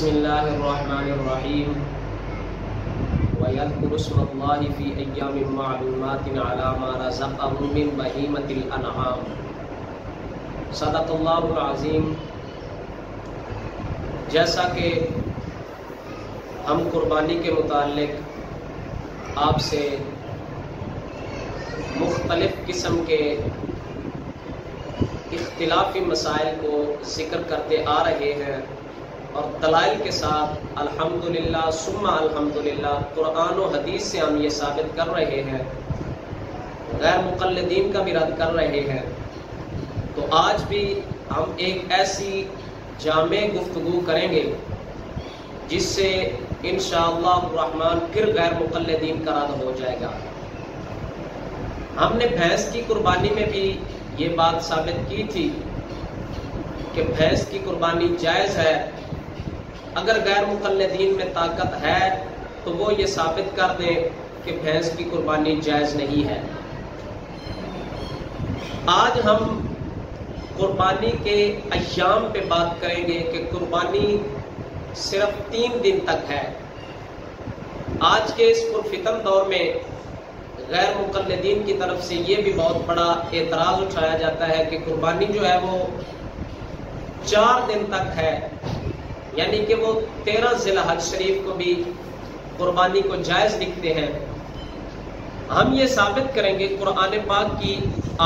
بسم اللہ الرحمن الرحیم وَيَذْكُرُ اسْمَ اللَّهِ فِي أَيَّامٍ مَّعْلُومَاتٍ عَلَىٰ مَا رَزَقَهُم مِّن بَهِيمَةِ الْأَنْعَامِ۔ صدق اللہ العظیم۔ جیسا کہ ہم قربانی کے متعلق آپ سے مختلف قسم کے اختلافی مسائل کو ذکر کرتے آ رہے ہیں اور دلائل کے ساتھ الحمدللہ ثم الحمدللہ قرآن و حدیث سے ہم یہ ثابت کر رہے ہیں، غیر مقلدین کا بھی رد کر رہے ہیں، تو آج بھی ہم ایک ایسی جامع گفتگو کریں گے جس سے انشاءاللہ الرحمن پھر غیر مقلدین کا رد ہو جائے گا۔ ہم نے بھینس کی قربانی میں بھی یہ بات ثابت کی تھی کہ بھینس کی قربانی جائز ہے، اگر غیر مقلدین میں طاقت ہے تو وہ یہ ثابت کر دیں کہ بھینس کی قربانی جائز نہیں ہے۔ آج ہم قربانی کے ایام پہ بات کریں گے کہ قربانی صرف 3 دن تک ہے۔ آج کے اس پرفتن دور میں غیر مقلدین کی طرف سے یہ بھی بہت بڑا اعتراض اٹھایا جاتا ہے کہ قربانی جو ہے وہ 4 دن تک ہے، یعنی کہ وہ 13 ذی الحج شریف کو بھی قربانی کو جائز لکھتے ہیں۔ ہم یہ ثابت کریں گے قرآن پاک کی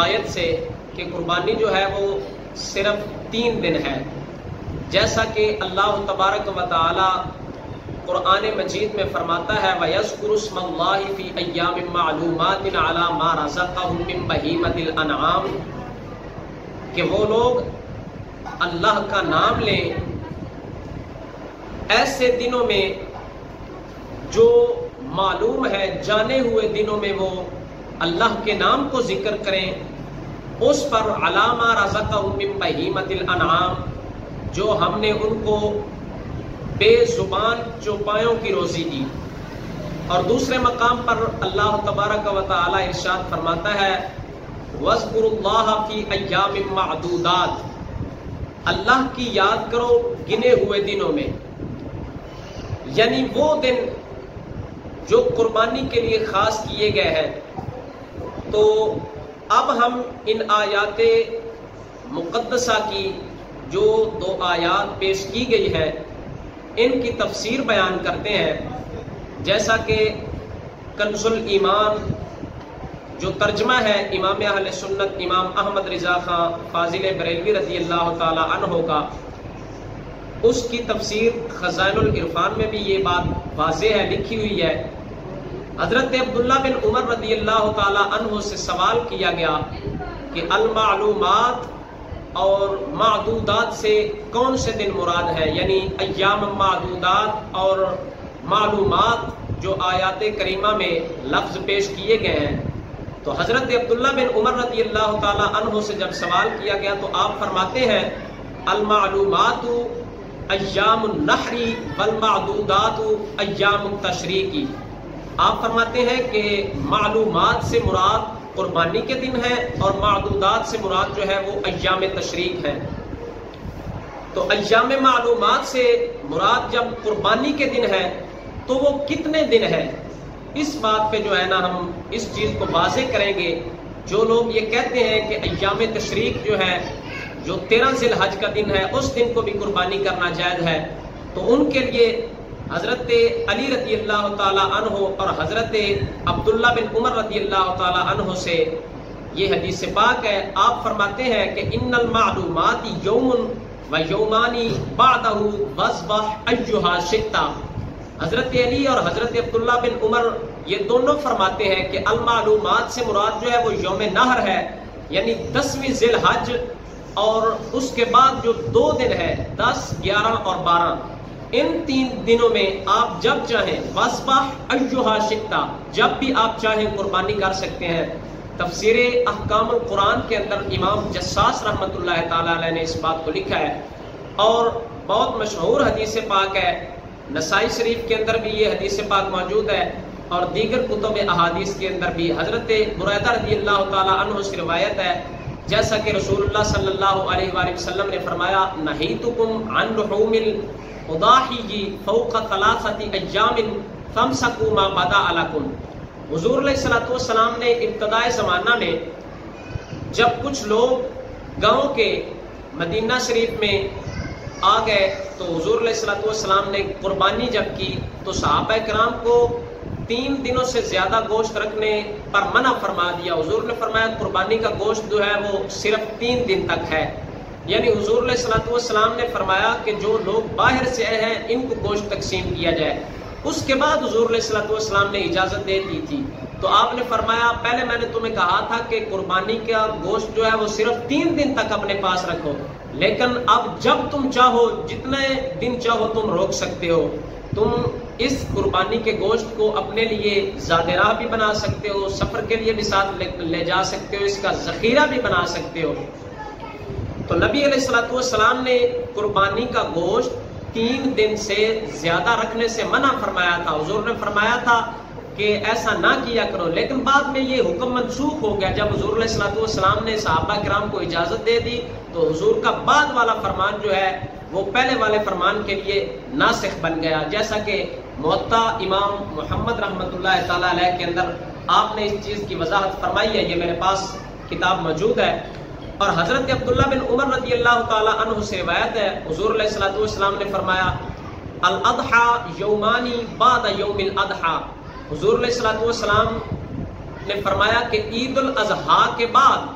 آیت سے کہ قربانی جو ہے وہ صرف 3 دن ہے، جیسا کہ اللہ تبارک و تعالی قرآن مجید میں فرماتا ہے وَيَذْكُرُ اسْمَ اللَّهِ فِي أَيَّامٍ مَّعْلُومَاتٍ عَلَىٰ مَا رَزَقَهُم مِّن بَهِيمَةِ الْأَنْعَامِ، کہ وہ لوگ اللہ کا نام لیں ایسے دنوں میں جو معلوم ہے، جانے ہوئے دنوں میں وہ اللہ کے نام کو ذکر کریں، اس پر عَلَىٰ مَا رَزَقَهُم مِّن بَهِيمَةِ الْأَنْعَامِ، جو ہم نے ان کو بے زبان چوپایوں کی روزی دی۔ اور دوسرے مقام پر اللہ تبارک و تعالی ارشاد فرماتا ہے وَاذْكُرُوا اللَّهَ فِي أَيَّامٍ مَّعْدُودَاتٍ، اللہ کی یاد کرو گنے ہوئے دنوں میں، یعنی وہ دن جو قربانی کے لیے خاص کیے گئے ہیں۔ تو اب ہم ان آیات مقدسہ کی جو 2 آیات پیش کی گئی ہے ان کی تفسیر بیان کرتے ہیں، جیسا کہ کنز الایمان جو ترجمہ ہے امام اہل سنت امام احمد رضا خان فاضل بریلوی رضی اللہ تعالی عنہ کا، اس کی تفسیر خزائن العرفان میں بھی یہ بات واضح ہے، لکھی ہوئی ہے۔ حضرت عبداللہ بن عمر رضی اللہ تعالی عنہ سے سوال کیا گیا کہ المعلومات اور معدودات سے کون سے دن مراد ہے، یعنی ایام معدودات اور معلومات جو آیات کریمہ میں لفظ پیش کیے گئے ہیں۔ تو حضرت عبداللہ بن عمر رضی اللہ تعالی عنہ سے جب سوال کیا گیا تو آپ فرماتے ہیں المعلومات ایام النحر والمعدودات ایام التشریق۔ آپ فرماتے ہیں کہ معلومات سے مراد قربانی کے دن ہے اور معدودات سے مراد جو ہے وہ ایام تشریق ہے۔ تو ایام معلومات سے مراد جب قربانی کے دن ہے تو وہ کتنے دن ہے، اس بات پہ جو ہے نا ہم اس چیز کو واضح کریں گے۔ جو لوگ یہ کہتے ہیں کہ ایام تشریق جو ہے جو 13 ذی الحج کا دن ہے اس دن کو بھی قربانی کرنا جائز ہے، تو ان کے لیے حضرت علی رضی اللہ تعالی عنہ اور حضرت عبداللہ بن عمر رضی اللہ تعالی عنہ سے یہ حدیث پاک ہے۔ آپ فرماتے ہیں کہ ان المعلومات یوم و یومانی بعدہ واصبح ایھا شئت۔ حضرت علی اور حضرت عبداللہ بن عمر یہ دونوں فرماتے ہیں کہ المعلومات سے مراد جو ہے وہ یوم نحر ہے، یعنی 10ویں ذی الحج، اور اس کے بعد جو 2 دن ہے 10، 11 اور 12، ان 3 دنوں میں آپ جب چاہیں واصبح ایھا شئت، جب بھی آپ چاہیں قربانی کر سکتے ہیں۔ تفسیر احکام القرآن کے اندر امام جساس رحمۃ اللہ تعالی علیہ نے اس بات کو لکھا ہے، اور بہت مشہور حدیث پاک ہے، نسائی شریف کے اندر بھی یہ حدیث پاک موجود ہے اور دیگر کتب احادیث کے اندر بھی۔ حضرت بریدہ رضی اللہ تعالی عنہ سے روایت ہے جیسا کہ رسول اللہ صلی اللہ علیہ وآلہ وسلم نے فرمایا نہیتکم عن لحوم الاضاحی فوق 3 ایام فامسکوا ما بدا لکم. حضور علیہ الصلوۃ والسلام نے ابتدائے زمانہ میں جب کچھ لوگ گاؤں کے مدینہ شریف میں آ گئے تو حضور علیہ الصلوۃ والسلام نے قربانی جب کی تو صحابہ کرام کو 3 دنوں سے زیادہ گوشت رکھنے پر منع فرما دیا. حضور نے فرمایا قربانی کا گوشت جو ہے وہ صرف 3 دن تک ہے. یعنی حضور علیہ الصلوۃ والسلام نے فرمایا کہ جو لوگ باہر سے آئے ہیں ان کو گوشت تقسیم کیا جائے. اس کے بعد حضور علیہ الصلوۃ والسلام نے اجازت دے دی تھی. تو آپ نے فرمایا پہلے میں نے تمہیں کہا تھا کہ قربانی کا گوشت جو ہے وہ صرف 3 دن تک اپنے پاس رکھو، لیکن اب جب تم چاہو جتنے دن چاہو تم روک سکتے ہو. تم اس قربانی کے گوشت کو اپنے لیے زاد راہ بھی بنا سکتے ہو، سفر کے لیے بھی ساتھ لے جا سکتے ہو، اس کا ذخیرہ بھی بنا سکتے ہو. تو نبی علیہ الصلوۃ والسلام نے قربانی کا گوشت 3 دن سے زیادہ رکھنے سے منع فرمایا تھا. حضور نے فرمایا تھا کہ ایسا نہ کیا کرو، لیکن بعد میں یہ حکم منسوخ ہو گیا. جب حضور علیہ الصلوۃ والسلام نے صحابہ کرام کو اجازت دے دی تو حضور کا بعد والا فرمان جو ہے وہ پہلے والے فرمان کے لیے ناسخ بن گیا. جیسا کہ موطا امام محمد رحمۃ اللہ تعالی علیہ کے اندر آپ نے اس چیز کی وضاحت فرمائی ہے، یہ میرے پاس کتاب موجود ہے. اور حضرت عبداللہ بن عمر رضی اللہ تعالی عنہ سے روایت ہے، حضور علیہ الصلوۃ والسلام نے فرمایا الاضحى یومان بعد یوم الاضحى. حضور علیہ الصلوۃ والسلام نے فرمایا کہ عید الاضحیٰ کے بعد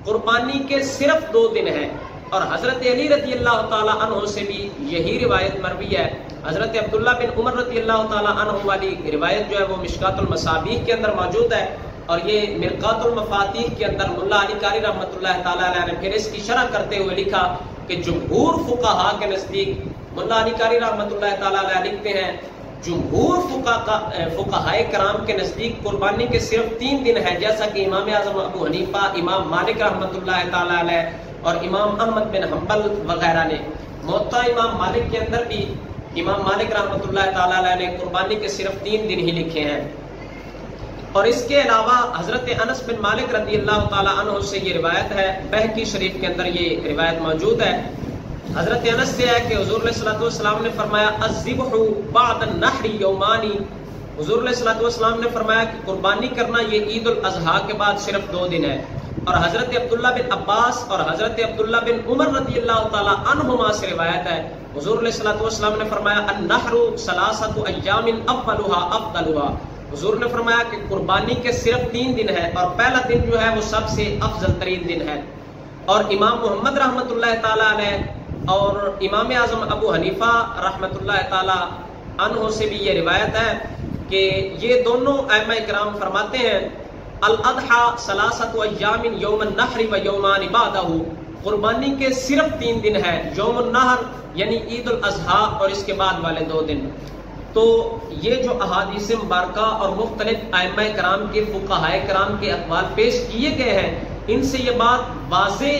قربانی کے صرف 2 دن ہیں. اور حضرت علی رضی اللہ تعالی عنہ سے بھی یہی روایت مروی ہے. حضرت عبداللہ بن عمر رضی اللہ تعالی عنہ والی روایت جو ہے وہ مشکات المصابیح کے اندر موجود ہے، اور یہ مرقات المفاتیح کے اندر ملا علی قاری رحمۃ اللہ تعالی علیہ نے پھر اس کی شرح کرتے ہوئے لکھا کہ جمہور فقہاء کے نزدیک، ملا علی قاری رحمۃ اللہ تعالی علیہ لکھتے ہیں جمہور فقہاء کرام کے نزدیک قربانی کے صرف 3 دن ہے، جیسا کہ امام اعظم ابو حنیفہ، امام مالک رحمۃ اللہ تعالی علیہ اور امام احمد بن حنبل وغیرہ نے. موطا امام مالک کے اندر بھی امام مالک رحمۃ اللہ تعالی علیہ نے قربانی کے صرف 3 دن ہی لکھے ہیں. اور اس کے علاوہ حضرت انس بن مالک رضی اللہ تعالی عنہ سے یہ روایت ہے، بہقی شریف کے اندر یہ روایت موجود ہے. حضرت انس سے ہے کہ حضور علیہ الصلوۃ والسلام نے فرمایا الذبح بعد النحر یومان. حضور علیہ الصلوۃ والسلام نے فرمایا کہ قربانی کرنا یہ عید الاضحیٰ کے بعد صرف 2 دن ہے. اور حضرت عبداللہ بن عباس اور حضرت عبداللہ بن عمر رضی اللہ تعالی عنہما سے روایت ہے، حضور علیہ الصلوۃ والسلام نے فرمایا النحر 3 ایام اولها افضلها. حضور نے فرمایا کہ قربانی کے صرف 3 دن ہے اور پہلا دن جو ہے وہ سب سے افضل ترین دن ہے. اور امام محمد رحمۃ اللہ تعالی علیہ اور امام اعظم ابو حنیفہ رحمۃ اللہ تعالی عنہ سے بھی یہ روایت ہے کہ یہ دونوں ائمہ کرام فرماتے ہیں الاضحى 3 ایام یوم النحر و یومان بعدہ. قربانی کے صرف 3 دن ہے، یوم النحر یعنی عید الاضحیٰ اور اس کے بعد والے 2 دن. تو یہ جو احادیث مبارکہ اور مختلف ائمہ کرام کے فقہاء کرام کے اقوال پیش کیے گئے ہیں، ان سے یہ بات واضح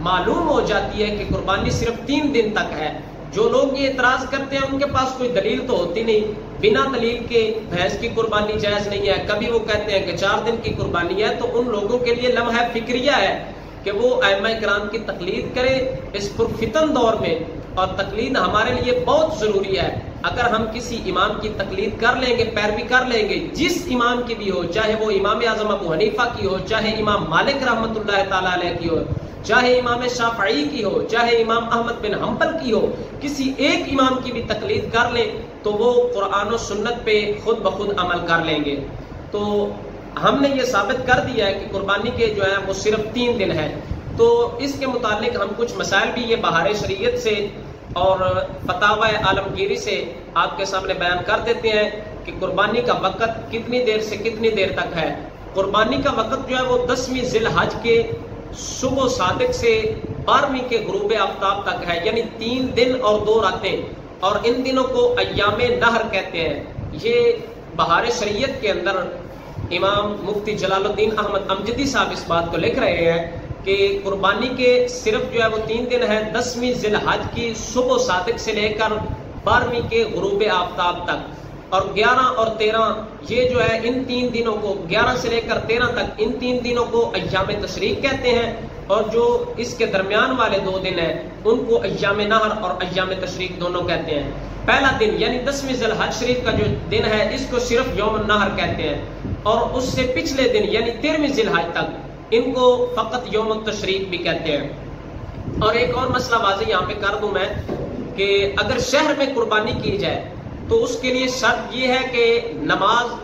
معلوم ہو جاتی ہے کہ قربانی صرف 3 دن تک ہے. جو لوگ یہ اعتراض کرتے ہیں ان کے پاس کوئی دلیل تو ہوتی نہیں، بنا دلیل کے بھینس کی قربانی جائز نہیں ہے، کبھی وہ کہتے ہیں کہ 4 دن کی قربانی ہے. تو ان لوگوں کے لیے لمحہ فکریہ ہے کہ وہ ائمہ کرام کی تقلید کرے اس پرفتن دور میں. اور تقلید ہمارے لیے بہت ضروری ہے. اگر ہم کسی امام کی تقلید کر لیں گے، پیروی کر لیں گے، جس امام کی بھی ہو، چاہے وہ امام اعظم ابو حنیفہ کی ہو، چاہے امام مالک رحمۃ اللہ تعالی علیہ کی ہو، چاہے امام شافعی کی ہو، چاہے امام احمد بن حنبل کی ہو، کسی ایک امام کی بھی تقلید کر لیں تو وہ قرآن و سنت پہ خود بخود عمل کر لیں گے. تو ہم نے یہ ثابت کر دیا ہے کہ قربانی کے جو ہے وہ صرف 3 دن ہے. تو اس کے متعلق ہم کچھ مسائل بھی یہ بہار شریعت سے اور فتاوی عالمگیری سے آپ کے سامنے بیان کر دیتے ہیں کہ قربانی کا وقت کتنی دیر سے کتنی دیر تک ہے. قربانی کا وقت جو ہے وہ 10ویں ذی الحج کے صبح صادق سے 12ویں کے غروب آفتاب تک ہے، یعنی 3 دن اور 2 راتیں. اور ان دنوں کو ایام نہر کہتے ہیں. یہ بہار شریعت کے اندر امام مفتی جلال الدین احمد امجدی صاحب اس بات کو لکھ رہے ہیں کہ قربانی کے صرف جو ہے وہ 3 دن ہے، 10ویں ذی الحج کی صبح صادق سے لے کر 12ویں کے غروب آفتاب تک. اور 11 اور 13 یہ جو ہے ان 3 دنوں کو 11 سے لے کر 13 تک ان 3 دنوں کو ایام تشریق کہتے ہیں. اور جو اس کے درمیان والے 2 دن ہیں ان کو ایام نہر اور ایام تشریق دونوں کہتے ہیں. پہلا دن یعنی 10ویں ذی الحج شریف کا جو دن ہے اس کو صرف یوم النہر کہتے ہیں، اور اس سے پچھلے دن یعنی 13ویں ذی الحج تک ان کو فقط یوم التشریق بھی کہتے ہیں. اور ایک اور مسئلہ واضح یہاں پہ کر دوں میں کہ اگر شہر میں قربانی کی جائے تو اس کے لیے شرط یہ ہے کہ نماز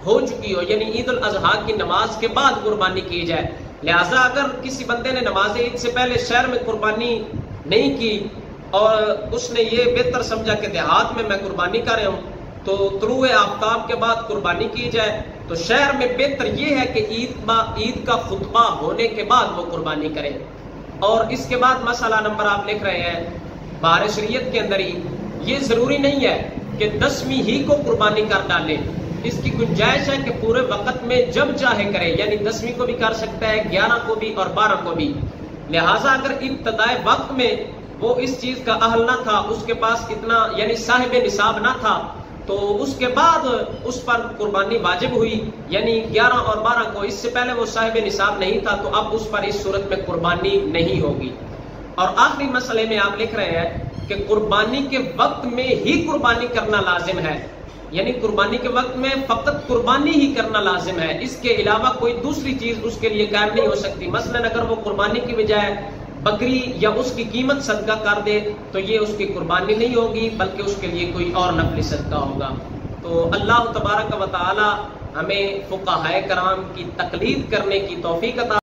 ہو چکی ہو، یعنی عید الاضحیٰ کی نماز کے بعد قربانی کی جائے. لہٰذا اگر کسی بندے نے نماز عید سے پہلے شہر میں قربانی نہیں کی اور اس نے یہ بہتر سمجھا کہ دیہات میں میں قربانی کر رہا ہوں تو طلوع آفتاب کے بعد قربانی کی جائے، تو شہر میں بہتر یہ ہے کہ عید کا خطبہ ہونے کے بعد وہ قربانی کرے. اور اس کے بعد مسئلہ نمبر آپ لکھ رہے ہیں بہار شریعت کے اندر ہی یہ ضروری نہیں ہے کہ 10ویں ہی کو قربانی کر ڈالے، اس کی گنجائش ہے کہ پورے وقت میں جب چاہے کرے، یعنی 10ویں کو بھی کر سکتا ہے، 11 کو بھی اور 12 کو بھی. لہٰذا اگر ابتدائے وقت میں وہ اس چیز کا اہل نہ تھا، اس کے پاس اتنا یعنی صاحب نصاب نہ تھا، تو اس کے بعد اس پر قربانی واجب ہوئی، یعنی 11 اور 12 کو. اس سے پہلے وہ صاحب نصاب نہیں تھا تو اب اس پر اس صورت میں قربانی نہیں ہوگی. اور آخری مسئلے میں آپ لکھ رہے ہیں کہ قربانی کے وقت میں ہی قربانی کرنا لازم ہے، یعنی قربانی کے وقت میں فقط قربانی ہی کرنا لازم ہے، اس کے علاوہ کوئی دوسری چیز اس کے لیے قائم نہیں ہو سکتی. مثلا اگر وہ قربانی کی بجائے بکری یا اس کی قیمت صدقہ کر دے تو یہ اس کی قربانی نہیں ہوگی بلکہ اس کے لیے کوئی اور نفلی صدقہ ہوگا. تو اللہ تبارک و تعالی ہمیں فقہائے کرام کی تقلید کرنے کی توفیق عطا